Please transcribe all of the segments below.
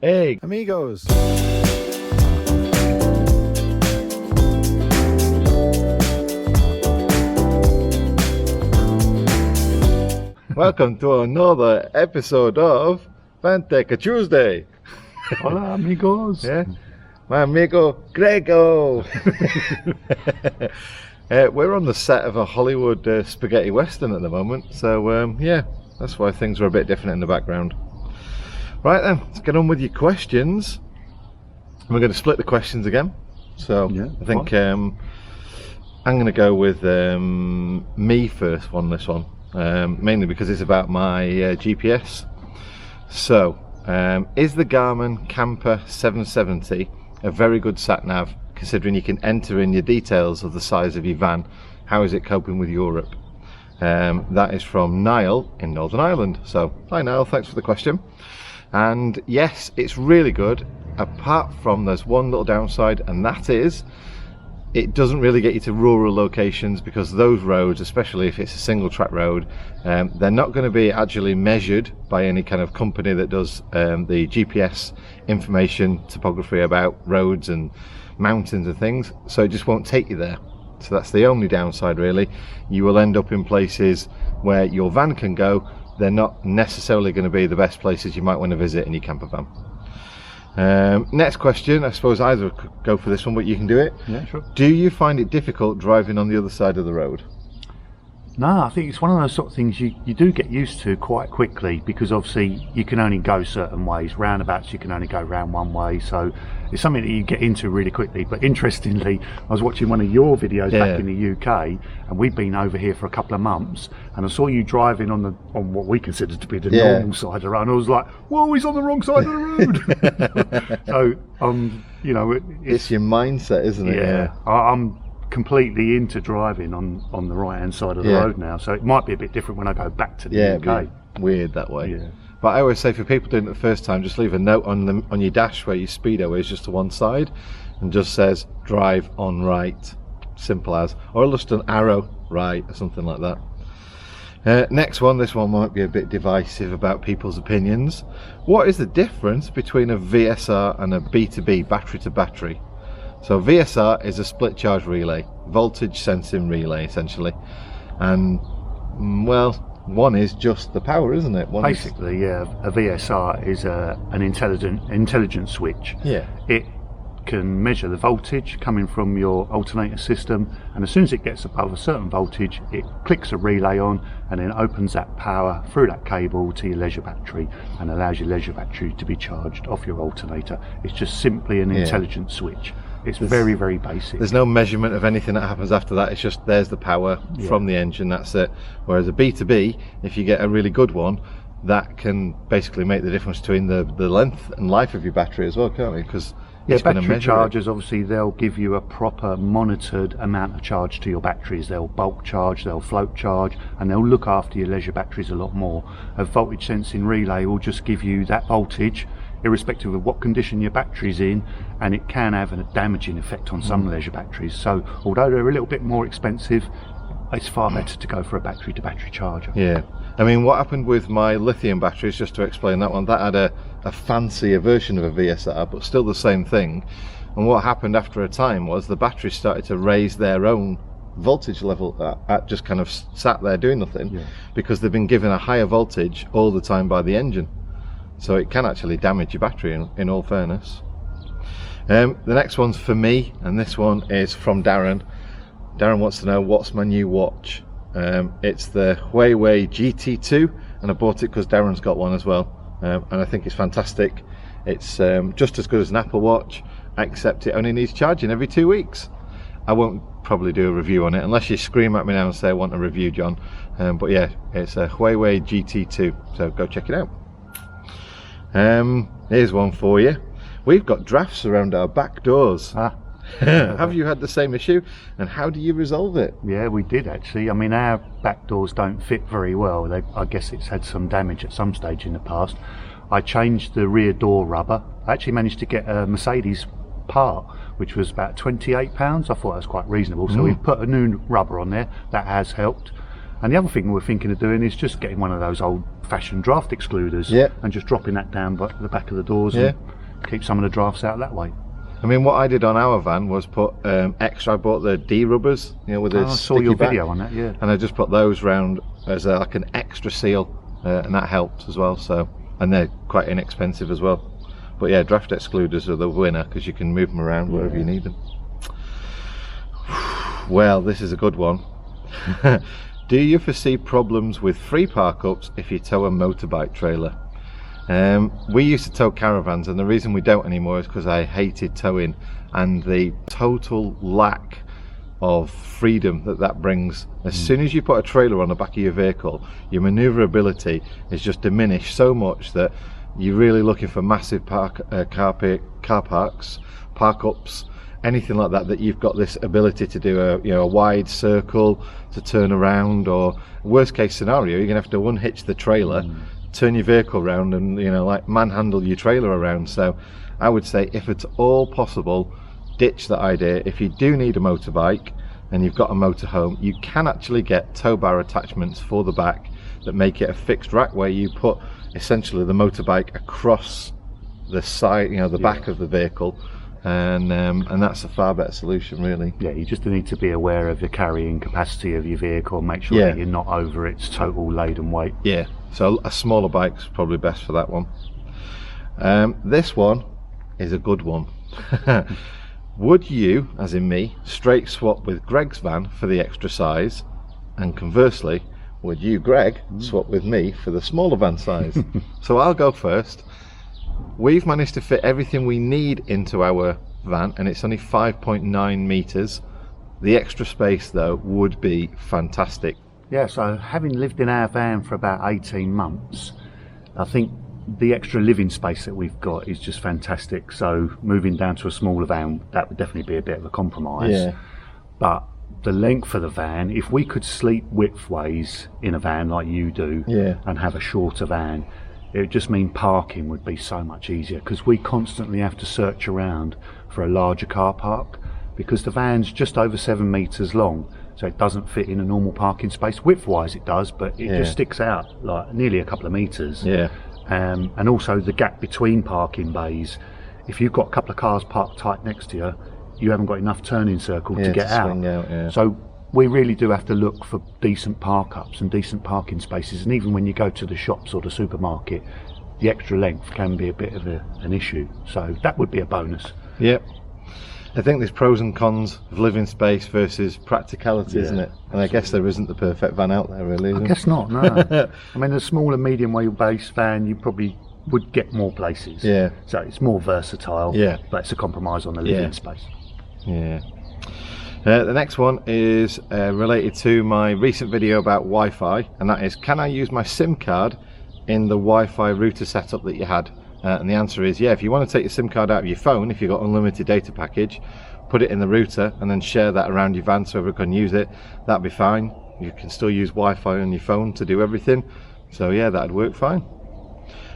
Hey, amigos. Welcome to another episode of VanTech Tuesday. Hola, amigos. Yeah, my amigo Grego. We're on the set of a Hollywood spaghetti western at the moment, so yeah, that's why things are a bit different in the background. Right then, let's get on with your questions. We're going to split the questions again. So yeah, I think I'm going to go with me first on this one, mainly because it's about my GPS. So, is the Garmin Camper 770 a very good sat nav, considering you can enter in your details of the size of your van? How is it coping with Europe? That is from Niall in Northern Ireland. So, hi Niall, thanks for the question. And yes, it's really good, apart from there's one little downside, and that is it doesn't really get you to rural locations, because those roads, especially if it's a single track road, they're not going to be actually measured by any kind of company that does the GPS information topography about roads and mountains and things, so it just won't take you there. So that's the only downside really. You will end up in places where your van can go. They're not necessarily going to be the best places you might want to visit in your camper van. Next question, I suppose either could go for this one, but you can do it. Yeah, sure. Do you find it difficult driving on the other side of the road? No, I think it's one of those sort of things you do get used to quite quickly, because obviously you can only go certain ways. Roundabouts you can only go round one way, so it's something that you get into really quickly. But interestingly, I was watching one of your videos back in the UK, and we've been over here for a couple of months, and I saw you driving on what we consider to be the normal side of the road, and I was like, whoa, he's on the wrong side of the road. So you know, it's your mindset, isn't it? Yeah, I'm completely into driving on the right hand side of the road now, so it might be a bit different when I go back to the UK. Weird that way. But I always say, for people doing it the first time, just leave a note on your dash where your speedo is, just to one side, and just says drive on right, simple as, or just an arrow right or something like that. Next one, this one might be a bit divisive about people's opinions. What is the difference between a VSR and a B2B, battery to battery? So VSR is a split charge relay, voltage sensing relay essentially, and well, one is just the power, isn't it? Basically, yeah, a VSR is an intelligent switch. Yeah. It can measure the voltage coming from your alternator system, and as soon as it gets above a certain voltage, it clicks a relay on and then opens that power through that cable to your leisure battery and allows your leisure battery to be charged off your alternator. It's just simply an intelligent switch. It's very, very basic. There's no measurement of anything that happens after that. It's just there's the power from the engine, that's it. Whereas a B2B, if you get a really good one, that can basically make the difference between the length and life of your battery as well, can't it? Because battery chargers, obviously, they'll give you a proper monitored amount of charge to your batteries. They'll bulk charge, they'll float charge, and they'll look after your leisure batteries a lot more. A voltage sensing relay will just give you that voltage irrespective of what condition your battery's in, and it can have a damaging effect on some leisure batteries. So although they're a little bit more expensive, it's far better to go for a battery to battery charger. Yeah, I mean, what happened with my lithium batteries, just to explain that one, that had a fancier version of a VSR, but still the same thing. And what happened after a time was the batteries started to raise their own voltage level at just kind of sat there doing nothing, because they've been given a higher voltage all the time by the engine. So it can actually damage your battery, in all fairness. The next one's for me, and this one is from Darren. Darren wants to know, what's my new watch? It's the Huawei GT2, and I bought it because Darren's got one as well, and I think it's fantastic. It's just as good as an Apple Watch, except it only needs charging every 2 weeks. I won't probably do a review on it unless you scream at me now and say I want a review, John. But yeah, it's a Huawei GT2, so go check it out. Here's one for you. We've got drafts around our back doors. Have you had the same issue, and how do you resolve it? Yeah, we did actually. I mean, our back doors don't fit very well. I guess it's had some damage at some stage in the past. I changed the rear door rubber. I actually managed to get a Mercedes part, which was about £28. I thought that was quite reasonable, so we've put a new rubber on there. That has helped. And the other thing we're thinking of doing is just getting one of those old old-fashioned draft excluders, and just dropping that down by the back of the doors and keep some of the drafts out that way. I mean, what I did on our van was put extra. I bought the D rubbers, you know, with the I saw your back, video on that, yeah. and I just put those round as like an extra seal, and that helped as well. So, and they're quite inexpensive as well. But yeah, draft excluders are the winner because you can move them around wherever you need them. Well, this is a good one. Do you foresee problems with free park-ups if you tow a motorbike trailer? We used to tow caravans, and the reason we don't anymore is because I hated towing and the total lack of freedom that brings. As soon as you put a trailer on the back of your vehicle, your maneuverability is just diminished so much that you're really looking for massive car parks, park-ups, anything like that you've got this ability to do a wide circle to turn around, or worst case scenario you're gonna have to unhitch the trailer, turn your vehicle around and like manhandle your trailer around. So I would say, if it's all possible, ditch that idea. If you do need a motorbike and you've got a motorhome, you can actually get tow bar attachments for the back that make it a fixed rack where you put essentially the motorbike across the side, the back of the vehicle, and that's a far better solution, really. Yeah, you just need to be aware of the carrying capacity of your vehicle and make sure that you're not over its total laden weight. Yeah, so a smaller bike's probably best for that one. This one is a good one. Would you, as in me, straight swap with Greg's van for the extra size, and conversely, would you, Greg, swap with me for the smaller van size? So I'll go first. We've managed to fit everything we need into our van, and it's only 5.9 meters. The extra space though would be fantastic. Yeah, so having lived in our van for about 18 months, I think the extra living space that we've got is just fantastic. So moving down to a smaller van, that would definitely be a bit of a compromise. But the length of the van, if we could sleep widthways in a van like you do, and have a shorter van, it would just mean parking would be so much easier, because we constantly have to search around for a larger car park, because the van's just over 7 meters long, so it doesn't fit in a normal parking space. Widthwise it does, but it just sticks out like nearly a couple of meters. And also the gap between parking bays, if you've got a couple of cars parked tight next to you, you haven't got enough turning circle to get out. So we really do have to look for decent park-ups and decent parking spaces, and even when you go to the shops or the supermarket, the extra length can be a bit of an issue, so that would be a bonus. I think there's pros and cons of living space versus practicality, isn't it? And I guess there isn't the perfect van out there, really. I guess not, no. I mean, a small and medium wheelbase van, you probably would get more places. So it's more versatile, but it's a compromise on the living space. The next one is related to my recent video about Wi-Fi, and that is, can I use my SIM card in the Wi-Fi router setup that you had? And the answer is if you want to take your SIM card out of your phone, if you've got unlimited data package, put it in the router and then share that around your van so everyone can use it, that'd be fine. You can still use Wi-Fi on your phone to do everything, so yeah, that'd work fine.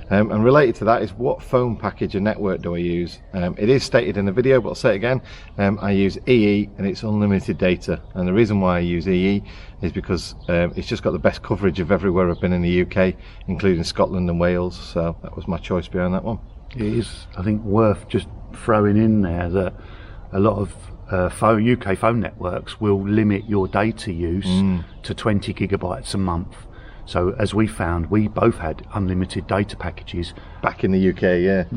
And related to that is, what phone package and network do I use? It is stated in the video, but I'll say it again. I use EE, and it's unlimited data, and the reason why I use EE is because it's just got the best coverage of everywhere I've been in the UK, including Scotland and Wales, so that was my choice behind that one. It is, I think, worth just throwing in there that a lot of UK phone networks will limit your data use to 20 gigabytes a month. So as we found, we both had unlimited data packages. Back in the UK,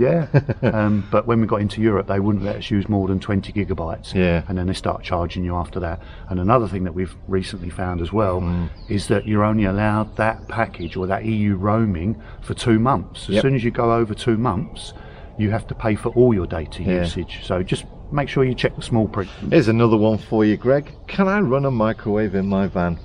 but when we got into Europe, they wouldn't let us use more than 20 gigabytes. And then they start charging you after that. And another thing that we've recently found as well is that you're only allowed that package or that EU roaming for 2 months. As soon as you go over 2 months, you have to pay for all your data usage. So just make sure you check the small print. Here's another one for you, Greg. Can I run a microwave in my van?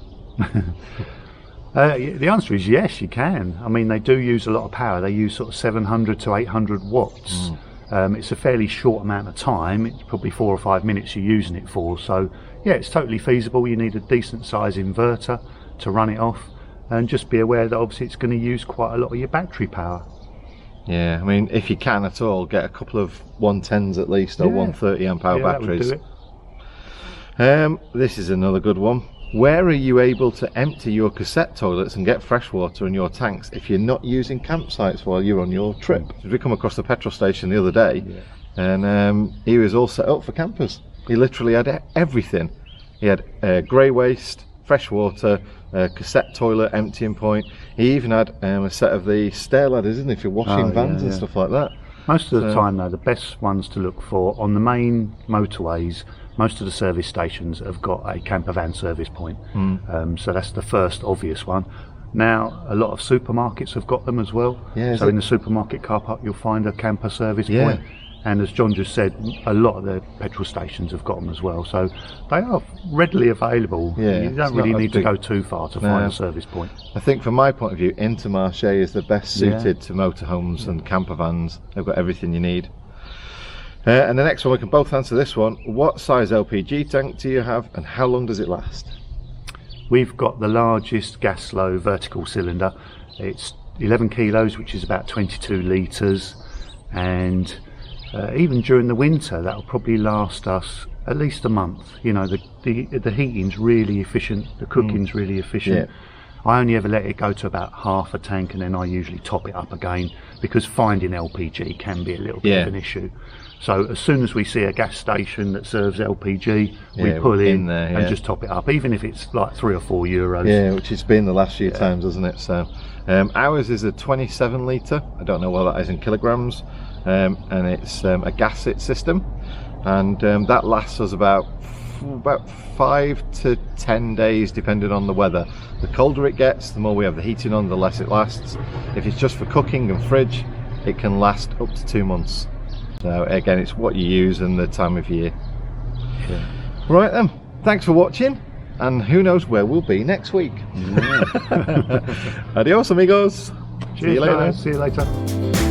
The answer is yes, you can. I mean, they do use a lot of power. They use sort of 700 to 800 watts. It's a fairly short amount of time. It's probably 4 or 5 minutes you're using it for. So yeah, it's totally feasible. You need a decent size inverter to run it off, and just be aware that obviously it's going to use quite a lot of your battery power. I mean, if you can at all, get a couple of 110s at least, or 130 amp hour batteries. That would do it. This is another good one. where are you able to empty your cassette toilets and get fresh water in your tanks if you're not using campsites while you're on your trip? We come across the petrol station the other day, and he was all set up for campers. He literally had everything. He had grey waste, fresh water, cassette toilet, emptying point. He even had a set of the stair ladders, isn't he, for washing vans and stuff like that. Most of the time, though, the best ones to look for on the main motorways, most of the service stations have got a campervan service point. So that's the first obvious one. Now, a lot of supermarkets have got them as well. So in the supermarket car park, you'll find a camper service point. And as John just said, a lot of the petrol stations have got them as well. So they are readily available. You don't really need to go too far to find a service point. I think from my point of view, Intermarché is the best suited to motorhomes and camper vans. They've got everything you need. And the next one, we can both answer this one. What size LPG tank do you have and how long does it last? We've got the largest gas flow vertical cylinder. It's 11 kilos, which is about 22 litres. And even during the winter, that'll probably last us at least a month. You know, the heating's really efficient, the cooking's really efficient. I only ever let it go to about half a tank, and then I usually top it up again, because finding LPG can be a little bit of an issue. So as soon as we see a gas station that serves LPG, we pull in there, and just top it up, even if it's like €3 or €4. Which it's been the last few times, hasn't it? So ours is a 27 litre. I don't know what that is in kilograms. And it's a Cassette system, and that lasts us about 5 to 10 days depending on the weather. The colder it gets, the more we have the heating on, the less it lasts. If it's just for cooking and fridge, it can last up to 2 months. So again, it's what you use and the time of year. Right then, thanks for watching, and who knows where we'll be next week. Adios amigos. Cheers, see you later.